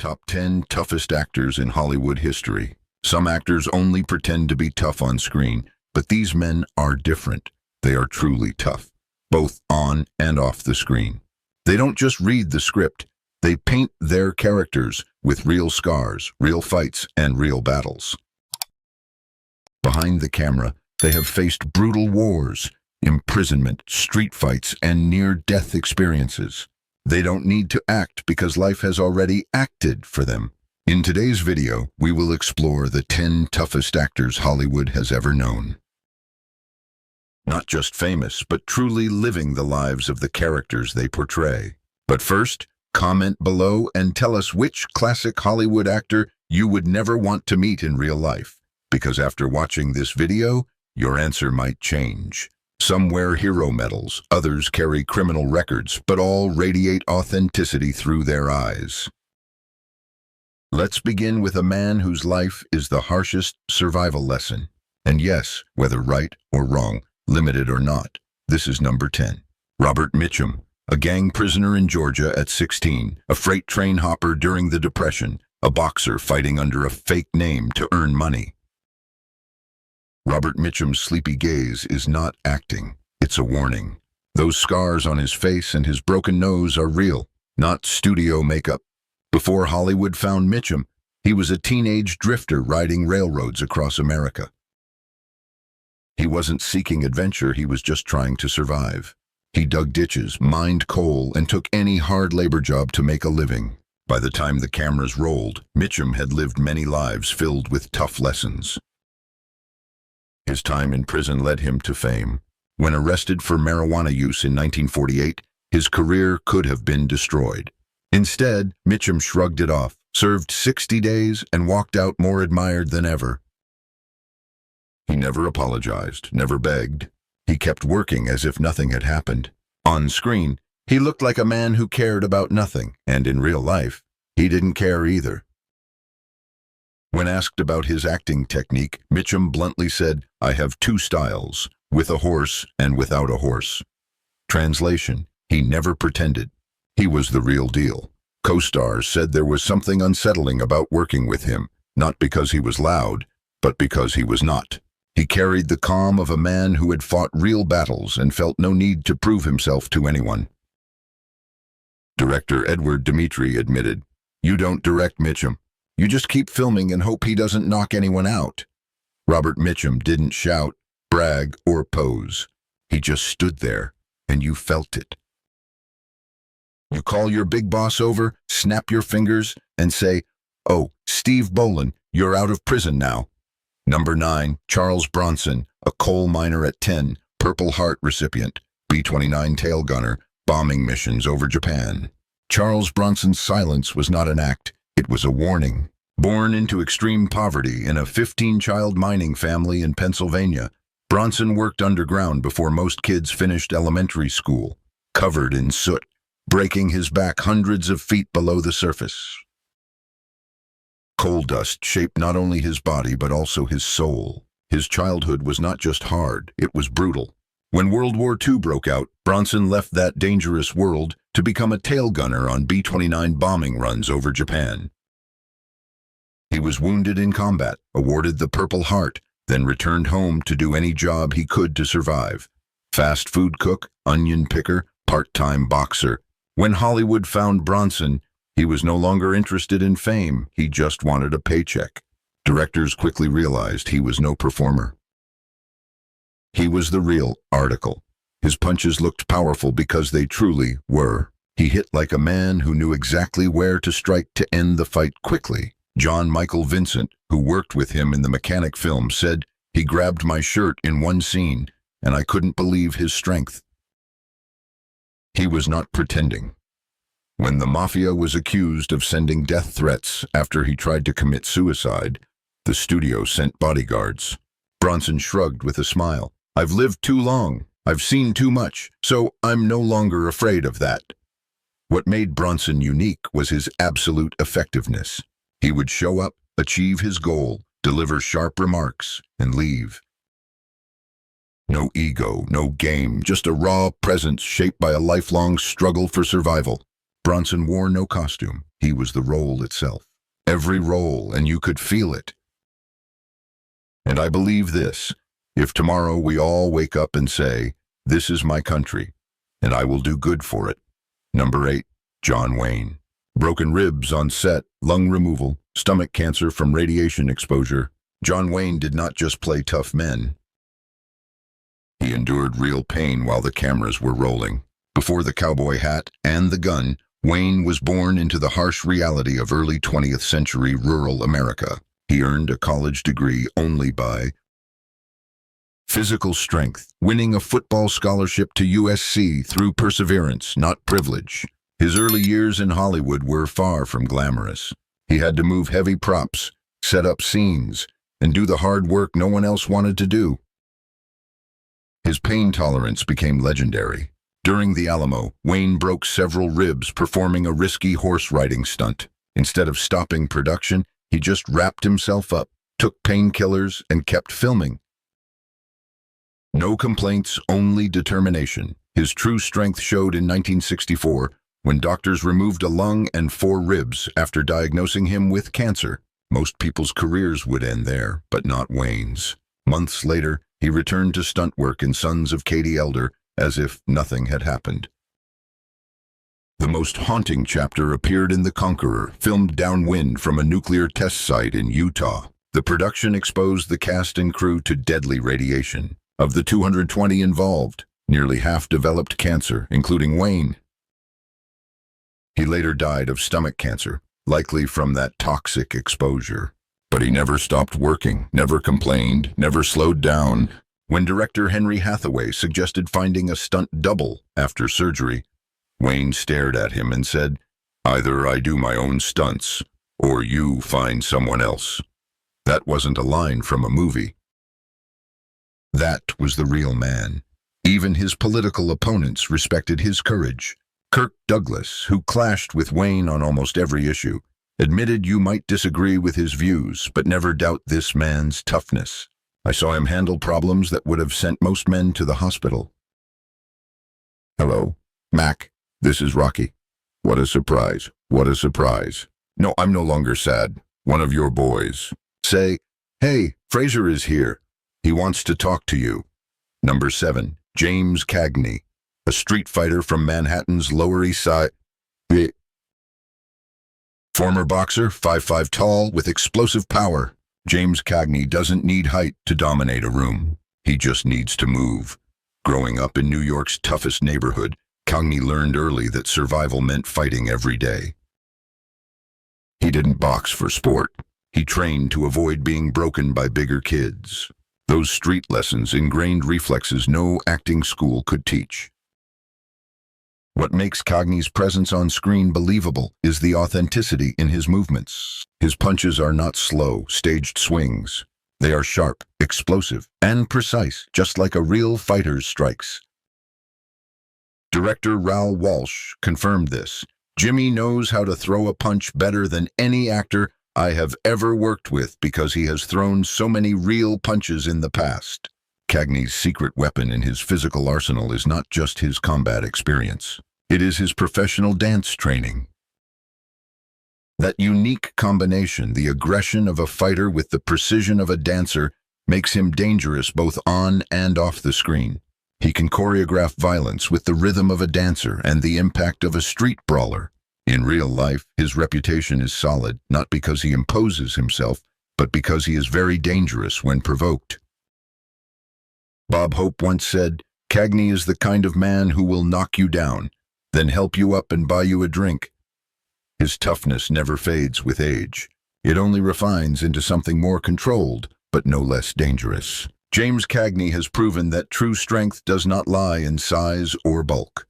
Top 10 toughest actors in Hollywood history. Some actors only pretend to be tough on screen, but these men are different. They are truly tough, both on and off the screen. They don't just read the script, they paint their characters with real scars, real fights, and real battles. Behind the camera, they have faced brutal wars, imprisonment, street fights, and near-death experiences. They don't need to act because life has already acted for them. In today's video, we will explore the 10 toughest actors Hollywood has ever known. Not just famous, but truly living the lives of the characters they portray. But first, comment below and tell us which classic Hollywood actor you would never want to meet in real life. Because after watching this video, your answer might change. Some wear hero medals, others carry criminal records, but all radiate authenticity through their eyes. Let's begin with a man whose life is the harshest survival lesson. And yes, whether right or wrong, limited or not, this is number 10. Robert Mitchum, a gang prisoner in Georgia at 16, a freight train hopper during the Depression, a boxer fighting under a fake name to earn money. Robert Mitchum's sleepy gaze is not acting, it's a warning. Those scars on his face and his broken nose are real, not studio makeup. Before Hollywood found Mitchum, he was a teenage drifter riding railroads across America. He wasn't seeking adventure, he was just trying to survive. He dug ditches, mined coal, and took any hard labor job to make a living. By the time the cameras rolled, Mitchum had lived many lives filled with tough lessons. His time in prison led him to fame. When arrested for marijuana use in 1948, his career could have been destroyed. Instead, Mitchum shrugged it off, served 60 days, and walked out more admired than ever. He never apologized, never begged. He kept working as if nothing had happened. On screen, he looked like a man who cared about nothing, and in real life, he didn't care either. When asked about his acting technique, Mitchum bluntly said, "I have two styles, with a horse and without a horse." Translation, he never pretended. He was the real deal. Co-stars said there was something unsettling about working with him, not because he was loud, but because he was not. He carried the calm of a man who had fought real battles and felt no need to prove himself to anyone. Director Edward Dimitri admitted, "You don't direct Mitchum. You just keep filming and hope he doesn't knock anyone out." Robert Mitchum didn't shout, brag, or pose. He just stood there, and you felt it. You call your big boss over, snap your fingers, and say, "Oh, Steve Bolin, you're out of prison now." Number 9, Charles Bronson, a coal miner at 10, Purple Heart recipient, B-29 tail gunner, bombing missions over Japan. Charles Bronson's silence was not an act, it was a warning. Born into extreme poverty in a 15-child mining family in Pennsylvania, Bronson worked underground before most kids finished elementary school, covered in soot, breaking his back hundreds of feet below the surface. Coal dust shaped not only his body but also his soul. His childhood was not just hard, it was brutal. When World War II broke out, Bronson left that dangerous world to become a tail gunner on B-29 bombing runs over Japan. He was wounded in combat, awarded the Purple Heart, then returned home to do any job he could to survive. Fast food cook, onion picker, part-time boxer. When Hollywood found Bronson, he was no longer interested in fame, he just wanted a paycheck. Directors quickly realized he was no performer. He was the real article. His punches looked powerful because they truly were. He hit like a man who knew exactly where to strike to end the fight quickly. John Michael Vincent, who worked with him in the Mechanic film, said, "He grabbed my shirt in one scene, and I couldn't believe his strength." He was not pretending. When the Mafia was accused of sending death threats after he tried to commit suicide, the studio sent bodyguards. Bronson shrugged with a smile. "I've lived too long. I've seen too much, so I'm no longer afraid of that." What made Bronson unique was his absolute effectiveness. He would show up, achieve his goal, deliver sharp remarks, and leave. No ego, no game, just a raw presence shaped by a lifelong struggle for survival. Bronson wore no costume. he was the role itself. Every role, and you could feel it. And I believe this: if tomorrow we all wake up and say, "This is my country, and I will do good for it." Number 8, John Wayne. Broken ribs on set, lung removal, stomach cancer from radiation exposure. John Wayne did not just play tough men. He endured real pain while the cameras were rolling. Before the cowboy hat and the gun, Wayne was born into the harsh reality of early 20th century rural America. He earned a college degree only by physical strength, winning a football scholarship to USC through perseverance, not privilege. His early years in Hollywood were far from glamorous. He had to move heavy props, set up scenes, and do the hard work no one else wanted to do. His pain tolerance became legendary. During the Alamo, Wayne broke several ribs performing a risky horse riding stunt. Instead of stopping production, he just wrapped himself up, took painkillers, and kept filming. No complaints, only determination. His true strength showed in 1964 when doctors removed a lung and 4 ribs after diagnosing him with cancer. Most people's careers would end there, but not Wayne's. Months later, he returned to stunt work in Sons of Katie Elder as if nothing had happened. The most haunting chapter appeared in The Conqueror, filmed downwind from a nuclear test site in Utah. The production exposed the cast and crew to deadly radiation. Of the 220 involved, nearly half developed cancer, including Wayne. He later died of stomach cancer, likely from that toxic exposure. But he never stopped working, never complained, never slowed down. When director Henry Hathaway suggested finding a stunt double after surgery, Wayne stared at him and said, "Either I do my own stunts, or you find someone else." That wasn't a line from a movie. That was the real man. Even his political opponents respected his courage. Kirk Douglas, who clashed with Wayne on almost every issue, admitted you might disagree with his views, but never doubt this man's toughness. I saw him handle problems that would have sent most men to the hospital. Hello, Mac, this is Rocky. What a surprise, what a surprise. No, I'm no longer sad. One of your boys. Say, "Hey, Fraser is here. He wants to talk to you." Number 7, James Cagney, a street fighter from Manhattan's Lower East Side. Former boxer, 5'5" tall, with explosive power. James Cagney doesn't need height to dominate a room. He just needs to move. Growing up in New York's toughest neighborhood, Cagney learned early that survival meant fighting every day. He didn't box for sport. He trained to avoid being broken by bigger kids. Those street lessons ingrained reflexes no acting school could teach. What makes Cagney's presence on screen believable is the authenticity in his movements. His punches are not slow, staged swings. They are sharp, explosive, and precise, just like a real fighter's strikes. Director Raoul Walsh confirmed this. "Jimmy knows how to throw a punch better than any actor I have ever worked with because he has thrown so many real punches in the past." Cagney's secret weapon in his physical arsenal is not just his combat experience. It is his professional dance training. That unique combination, the aggression of a fighter with the precision of a dancer, makes him dangerous both on and off the screen. He can choreograph violence with the rhythm of a dancer and the impact of a street brawler. In real life, his reputation is solid, not because he imposes himself, but because he is very dangerous when provoked. Bob Hope once said, "Cagney is the kind of man who will knock you down, then help you up and buy you a drink." His toughness never fades with age. It only refines into something more controlled, but no less dangerous. James Cagney has proven that true strength does not lie in size or bulk.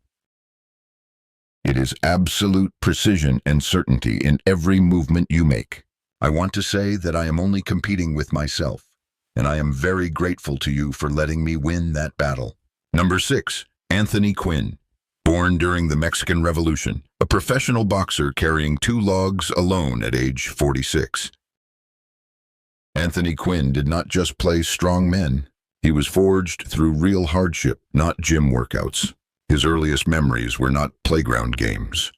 It is absolute precision and certainty in every movement you make. I want to say that I am only competing with myself, and I am very grateful to you for letting me win that battle. Number 6, Anthony Quinn. Born during the Mexican Revolution, a professional boxer carrying 2 logs alone at age 46. Anthony Quinn did not just play strong men. He was forged through real hardship, not gym workouts. His earliest memories were not playground games.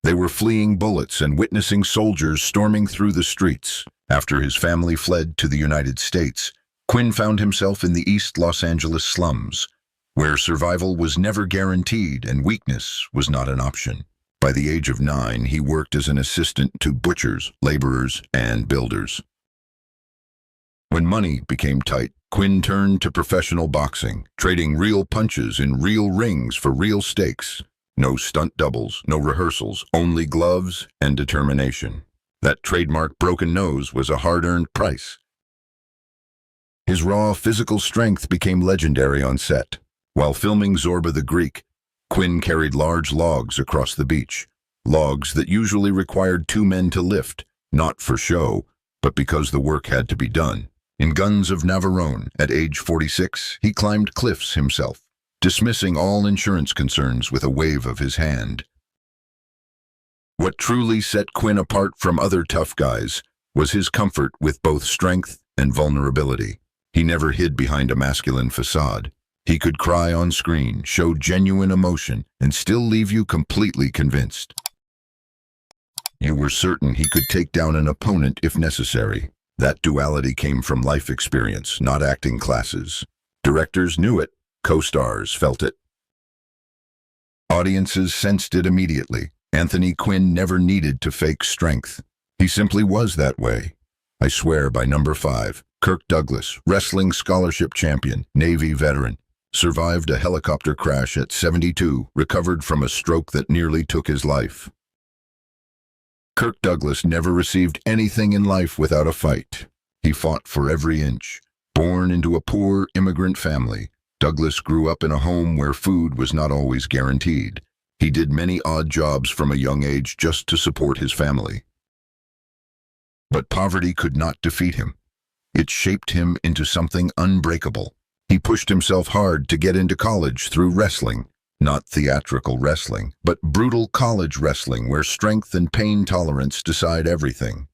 They were fleeing bullets and witnessing soldiers storming through the streets. After his family fled to the United States, Quinn found himself in the East Los Angeles slums, where survival was never guaranteed and weakness was not an option. By the age of 9, he worked as an assistant to butchers, laborers, and builders. When money became tight, Quinn turned to professional boxing, trading real punches in real rings for real stakes. No stunt doubles, no rehearsals, only gloves and determination. That trademark broken nose was a hard-earned price. His raw physical strength became legendary on set. While filming Zorba the Greek, Quinn carried large logs across the beach, logs that usually required 2 men to lift, not for show, but because the work had to be done. In Guns of Navarone, at age 46, he climbed cliffs himself, dismissing all insurance concerns with a wave of his hand. What truly set Quinn apart from other tough guys was his comfort with both strength and vulnerability. He never hid behind a masculine facade. He could cry on screen, show genuine emotion, and still leave you completely convinced. You were certain he could take down an opponent if necessary. That duality came from life experience, not acting classes. Directors knew it, co-stars felt it. Audiences sensed it immediately. Anthony Quinn never needed to fake strength. He simply was that way. I swear by number 5, Kirk Douglas, wrestling scholarship champion, Navy veteran, survived a helicopter crash at 72, recovered from a stroke that nearly took his life. Kirk Douglas never received anything in life without a fight. He fought for every inch. Born into a poor immigrant family, Douglas grew up in a home where food was not always guaranteed. He did many odd jobs from a young age just to support his family. But poverty could not defeat him. It shaped him into something unbreakable. He pushed himself hard to get into college through wrestling. Not theatrical wrestling, but brutal college wrestling where strength and pain tolerance decide everything.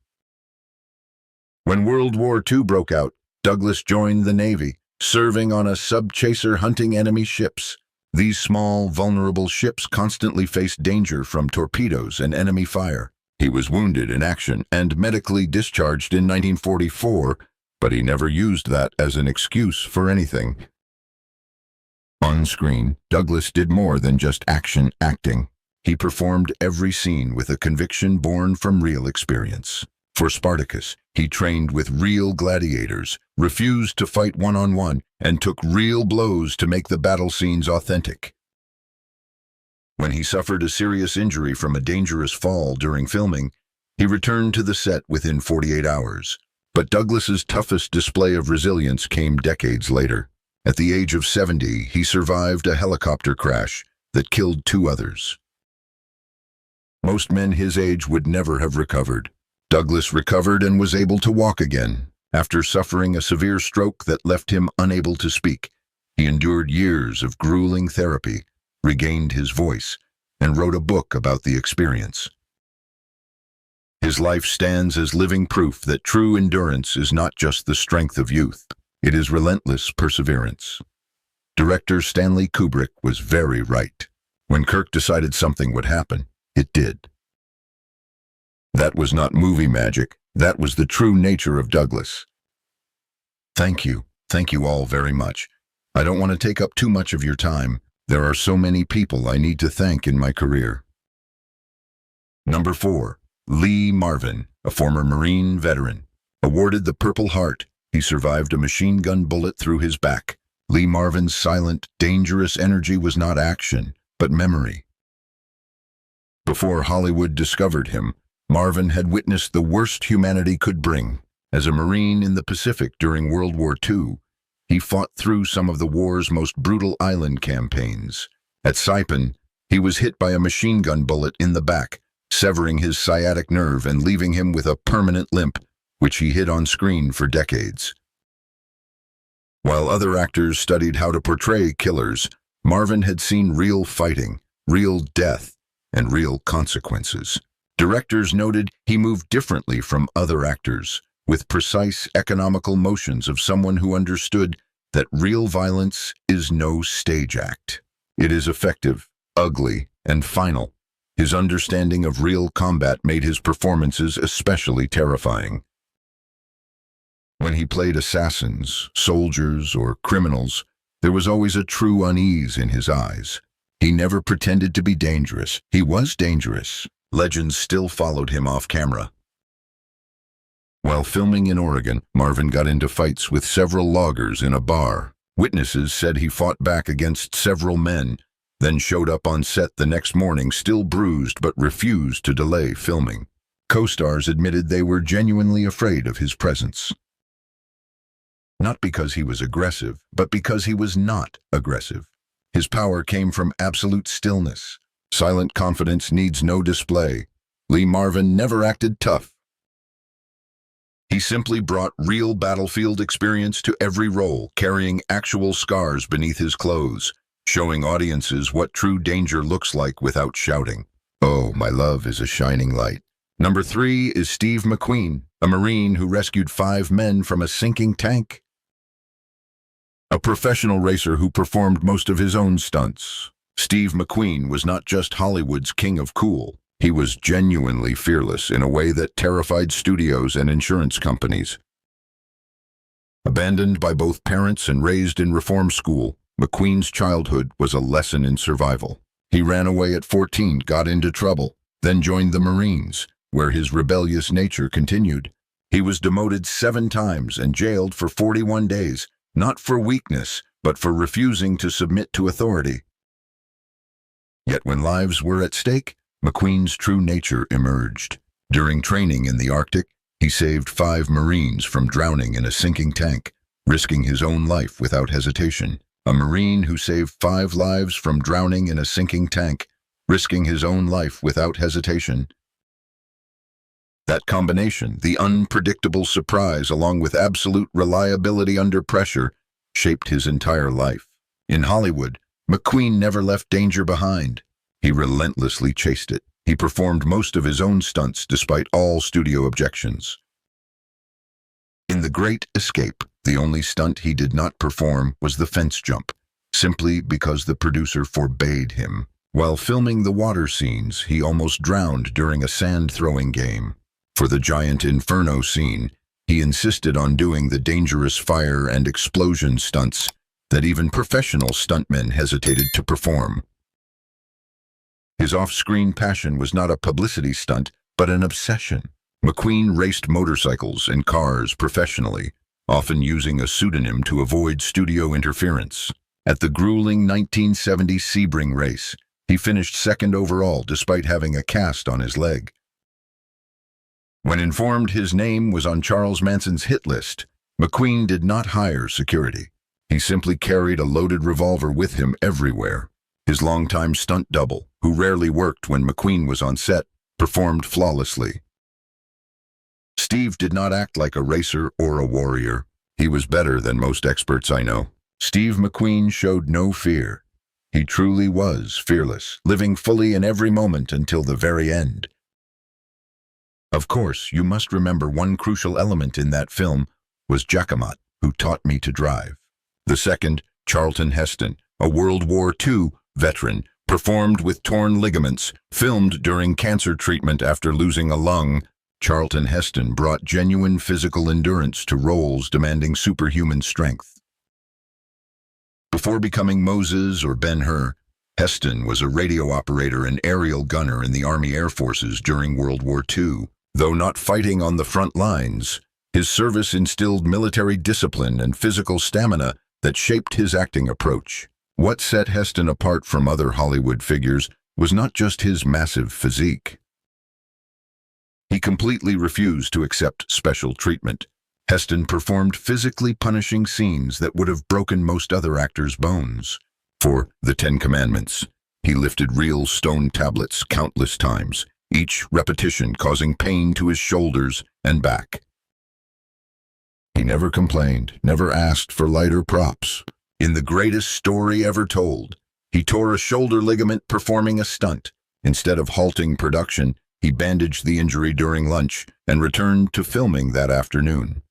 When World War II broke out, Douglas joined the Navy, serving on a sub-chaser hunting enemy ships. These small, vulnerable ships constantly faced danger from torpedoes and enemy fire. He was wounded in action and medically discharged in 1944, but he never used that as an excuse for anything. On screen, Douglas did more than just action acting. He performed every scene with a conviction born from real experience. For Spartacus, he trained with real gladiators, refused to fight one-on-one, and took real blows to make the battle scenes authentic. When he suffered a serious injury from a dangerous fall during filming, he returned to the set within 48 hours. But Douglas's toughest display of resilience came decades later. At the age of 70, he survived a helicopter crash that killed 2 others. Most men his age would never have recovered. Douglas recovered and was able to walk again. After suffering a severe stroke that left him unable to speak, he endured years of grueling therapy, regained his voice, and wrote a book about the experience. His life stands as living proof that true endurance is not just the strength of youth. It is relentless perseverance. Director Stanley Kubrick was very right. When Kirk decided something would happen, it did. That was not movie magic. That was the true nature of Douglas. Thank you. Thank you all very much. I don't want to take up too much of your time. There are so many people I need to thank in my career. Number 4. Lee Marvin, a former Marine veteran. Awarded the Purple Heart, he survived a machine gun bullet through his back. Lee Marvin's silent, dangerous energy was not action, but memory. Before Hollywood discovered him, Marvin had witnessed the worst humanity could bring. As a Marine in the Pacific during World War II, he fought through some of the war's most brutal island campaigns. At Saipan, he was hit by a machine gun bullet in the back, severing his sciatic nerve and leaving him with a permanent limp, which he hid on screen for decades. While other actors studied how to portray killers, Marvin had seen real fighting, real death, and real consequences. Directors noted he moved differently from other actors, with precise economical motions of someone who understood that real violence is no stage act. It is effective, ugly, and final. His understanding of real combat made his performances especially terrifying. When he played assassins, soldiers, or criminals, there was always a true unease in his eyes. He never pretended to be dangerous. He was dangerous. Legends still followed him off camera. While filming in Oregon, Marvin got into fights with several loggers in a bar. Witnesses said he fought back against several men, then showed up on set the next morning still bruised but refused to delay filming. Co-stars admitted they were genuinely afraid of his presence. Not because he was aggressive, but because he was not aggressive. His power came from absolute stillness. Silent confidence needs no display. Marvin never acted tough. He simply brought real battlefield experience to every role, carrying actual scars beneath his clothes, showing audiences what true danger looks like without shouting. Oh, my love is a shining light. Number 3 is Steve McQueen, a Marine who rescued 5 men from a sinking tank. A professional racer who performed most of his own stunts. Steve McQueen was not just Hollywood's king of cool. He was genuinely fearless in a way that terrified studios and insurance companies. Abandoned by both parents and raised in reform school, McQueen's childhood was a lesson in survival. He ran away at 14, got into trouble, then joined the Marines, where his rebellious nature continued. He was demoted 7 times and jailed for 41 days. Not for weakness, but for refusing to submit to authority. Yet when lives were at stake, McQueen's true nature emerged. During training in the Arctic, he saved 5 Marines from drowning in a sinking tank, risking his own life without hesitation. A Marine who saved 5 lives from drowning in a sinking tank, risking his own life without hesitation. That combination, the unpredictable surprise along with absolute reliability under pressure, shaped his entire life. In Hollywood, McQueen never left danger behind. He relentlessly chased it. He performed most of his own stunts despite all studio objections. In The Great Escape, the only stunt he did not perform was the fence jump, simply because the producer forbade him. While filming the water scenes, he almost drowned during a sand-throwing game. For the giant inferno scene, he insisted on doing the dangerous fire and explosion stunts that even professional stuntmen hesitated to perform. His off-screen passion was not a publicity stunt, but an obsession. McQueen raced motorcycles and cars professionally, often using a pseudonym to avoid studio interference. At the grueling 1970 Sebring race, he finished 2nd overall despite having a cast on his leg. When informed his name was on Charles Manson's hit list, McQueen did not hire security. He simply carried a loaded revolver with him everywhere. His longtime stunt double, who rarely worked when McQueen was on set, performed flawlessly. Steve did not act like a racer or a warrior. He was better than most experts I know. Steve McQueen showed no fear. He truly was fearless, living fully in every moment until the very end. Of course, you must remember one crucial element in that film was Jacquemat, who taught me to drive. The second, Charlton Heston, a World War II veteran, performed with torn ligaments, filmed during cancer treatment after losing a lung. Charlton Heston brought genuine physical endurance to roles demanding superhuman strength. Before becoming Moses or Ben-Hur, Heston was a radio operator and aerial gunner in the Army Air Forces during World War II. Though not fighting on the front lines, his service instilled military discipline and physical stamina that shaped his acting approach. What set Heston apart from other Hollywood figures was not just his massive physique. He completely refused to accept special treatment. Heston performed physically punishing scenes that would have broken most other actors' bones. For the 10 Commandments, he lifted real stone tablets countless times, each repetition causing pain to his shoulders and back. He never complained, never asked for lighter props. In the greatest story ever told, he tore a shoulder ligament performing a stunt. Instead of halting production, he bandaged the injury during lunch and returned to filming that afternoon.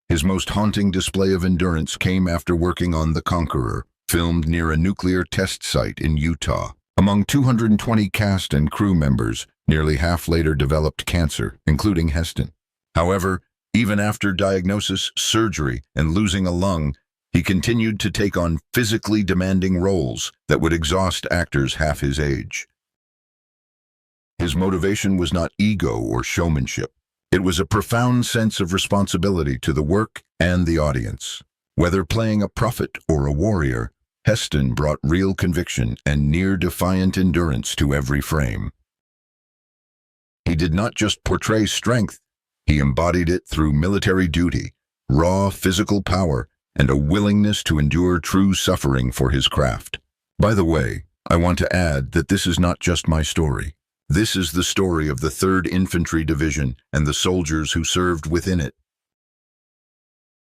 His most haunting display of endurance came after working on The Conqueror, filmed near a nuclear test site in Utah. Among Among 220 cast and crew members, nearly half later developed cancer, including Heston. However, even after diagnosis, surgery, and losing a lung, he continued to take on physically demanding roles that would exhaust actors half his age. His motivation was not ego or showmanship. It was a profound sense of responsibility to the work and the audience. Whether playing a prophet or a warrior, Heston brought real conviction and near-defiant endurance to every frame. He did not just portray strength, he embodied it through military duty, raw physical power, and a willingness to endure true suffering for his craft. By the way, I want to add that this is not just my story. This is the story of the 3rd Infantry Division and the soldiers who served within it.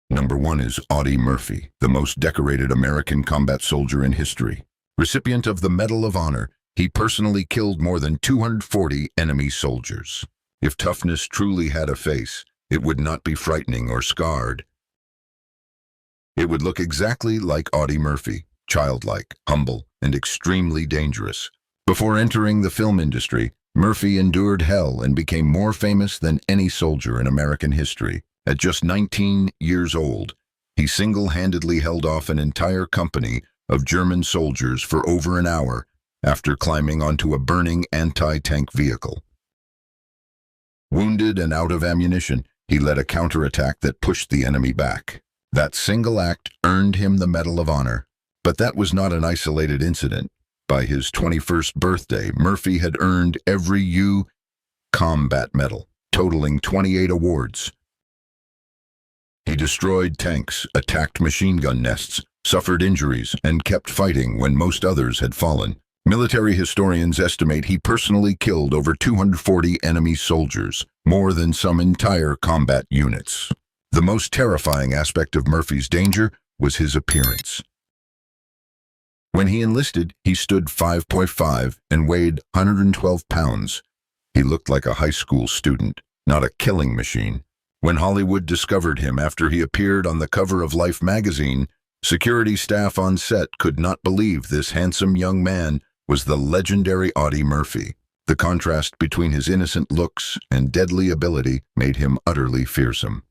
Number 1 is Audie Murphy, the most decorated American combat soldier in history. Recipient of the Medal of Honor, he personally killed more than 240 enemy soldiers. If toughness truly had a face, it would not be frightening or scarred. It would look exactly like Audie Murphy, childlike, humble, and extremely dangerous. Before entering the film industry, Murphy endured hell and became more famous than any soldier in American history. At just 19 years old, he single-handedly held off an entire company of German soldiers for over an hour after climbing onto a burning anti-tank vehicle. Wounded and out of ammunition, he led a counterattack that pushed the enemy back. That single act earned him the Medal of Honor. But that was not an isolated incident. By his 21st birthday, Murphy had earned every combat medal, totaling 28 awards. He destroyed tanks, attacked machine gun nests, suffered injuries, and kept fighting when most others had fallen. Military historians estimate he personally killed over 240 enemy soldiers, more than some entire combat units. The most terrifying aspect of Murphy's danger was his appearance. When he enlisted, he stood 5'5" and weighed 112 pounds. He looked like a high school student, not a killing machine. When Hollywood discovered him after he appeared on the cover of Life magazine, security staff on set could not believe this handsome young man was the legendary Audie Murphy. The contrast between his innocent looks and deadly ability made him utterly fearsome.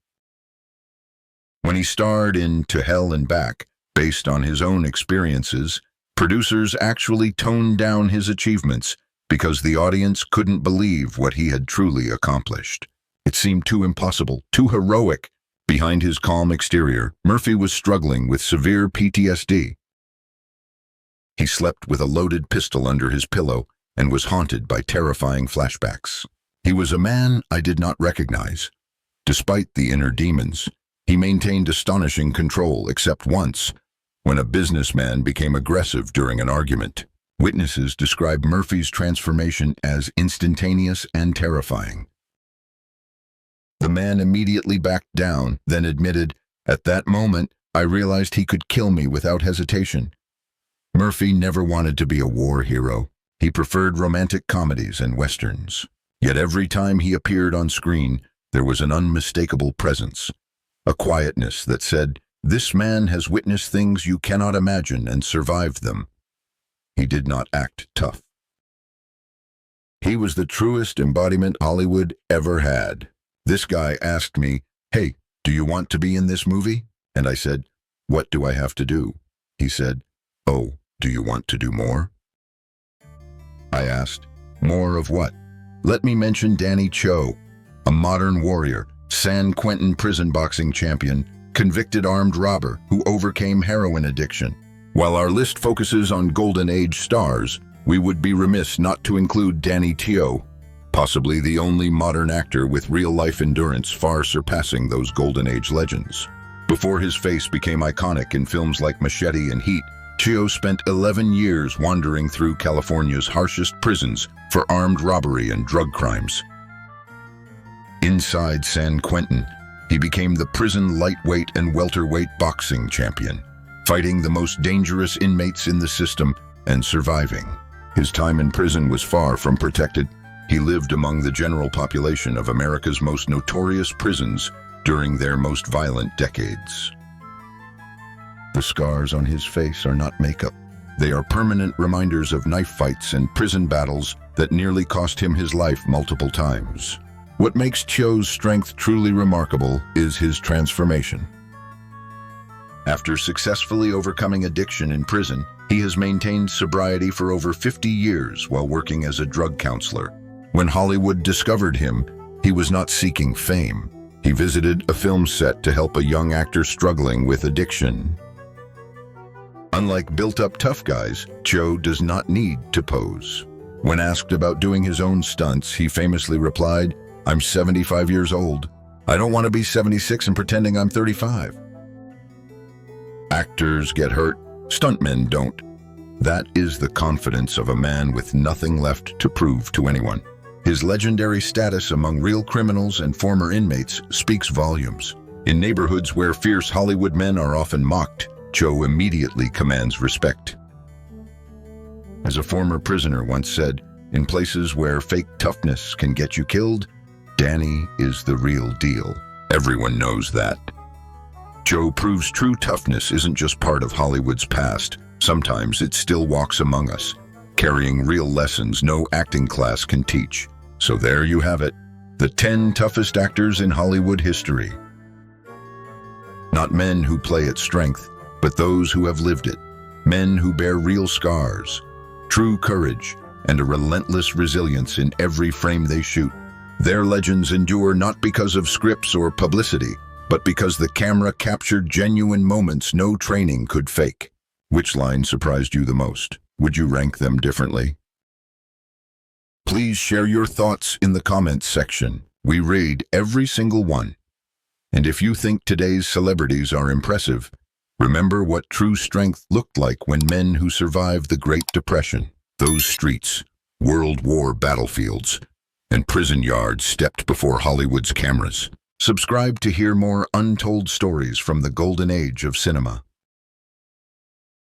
When he starred in To Hell and Back, based on his own experiences, producers actually toned down his achievements because the audience couldn't believe what he had truly accomplished. It seemed too impossible, too heroic. Behind his calm exterior, Murphy was struggling with severe PTSD. He slept with a loaded pistol under his pillow and was haunted by terrifying flashbacks. He was a man I did not recognize. Despite the inner demons, he maintained astonishing control, except once, when a businessman became aggressive during an argument. Witnesses describe Murphy's transformation as instantaneous and terrifying. The man immediately backed down, then admitted, "At that moment, I realized he could kill me without hesitation." Murphy never wanted to be a war hero. He preferred romantic comedies and westerns. Yet every time he appeared on screen, there was an unmistakable presence, a quietness that said, "This man has witnessed things you cannot imagine and survived them." He did not act tough. He was the truest embodiment Hollywood ever had. This guy asked me, "Hey, do you want to be in this movie?" And I said, "What do I have to do?" He said, "Oh, do you want to do more?" I asked, "More of what?" Let me mention Danny Trejo, a modern warrior, San Quentin prison boxing champion, convicted armed robber who overcame heroin addiction. While our list focuses on Golden Age stars, we would be remiss not to include Danny Trejo, possibly the only modern actor with real-life endurance far surpassing those Golden Age legends. Before his face became iconic in films like Machete and Heat, Trejo spent 11 years wandering through California's harshest prisons for armed robbery and drug crimes. Inside San Quentin, he became the prison lightweight and welterweight boxing champion, fighting the most dangerous inmates in the system and surviving. His time in prison was far from protected. He lived among the general population of America's most notorious prisons during their most violent decades. The scars on his face are not makeup. They are permanent reminders of knife fights and prison battles that nearly cost him his life multiple times. What makes Cho's strength truly remarkable is his transformation. After successfully overcoming addiction in prison, he has maintained sobriety for over 50 years while working as a drug counselor. When Hollywood discovered him, he was not seeking fame. He visited a film set to help a young actor struggling with addiction. Unlike built-up tough guys, Cho does not need to pose. When asked about doing his own stunts, he famously replied, "I'm 75 years old. I don't want to be 76 and pretending I'm 35." Actors get hurt, stuntmen don't. That is the confidence of a man with nothing left to prove to anyone. His legendary status among real criminals and former inmates speaks volumes. In neighborhoods where fierce Hollywood men are often mocked, Cho immediately commands respect. As a former prisoner once said, "In places where fake toughness can get you killed, Danny is the real deal." Everyone knows that. Cho proves true toughness isn't just part of Hollywood's past. Sometimes it still walks among us, carrying real lessons no acting class can teach. So there you have it, the 10 toughest actors in Hollywood history. Not men who play at strength, but those who have lived it. Men who bear real scars, true courage, and a relentless resilience in every frame they shoot. Their legends endure not because of scripts or publicity, but because the camera captured genuine moments no training could fake. Which line surprised you the most? Would you rank them differently? Please share your thoughts in the comments section. We read every single one. And if you think today's celebrities are impressive, remember what true strength looked like when men who survived the Great Depression, those streets, World War battlefields, and prison yards stepped before Hollywood's cameras. Subscribe to hear more untold stories from the golden age of cinema.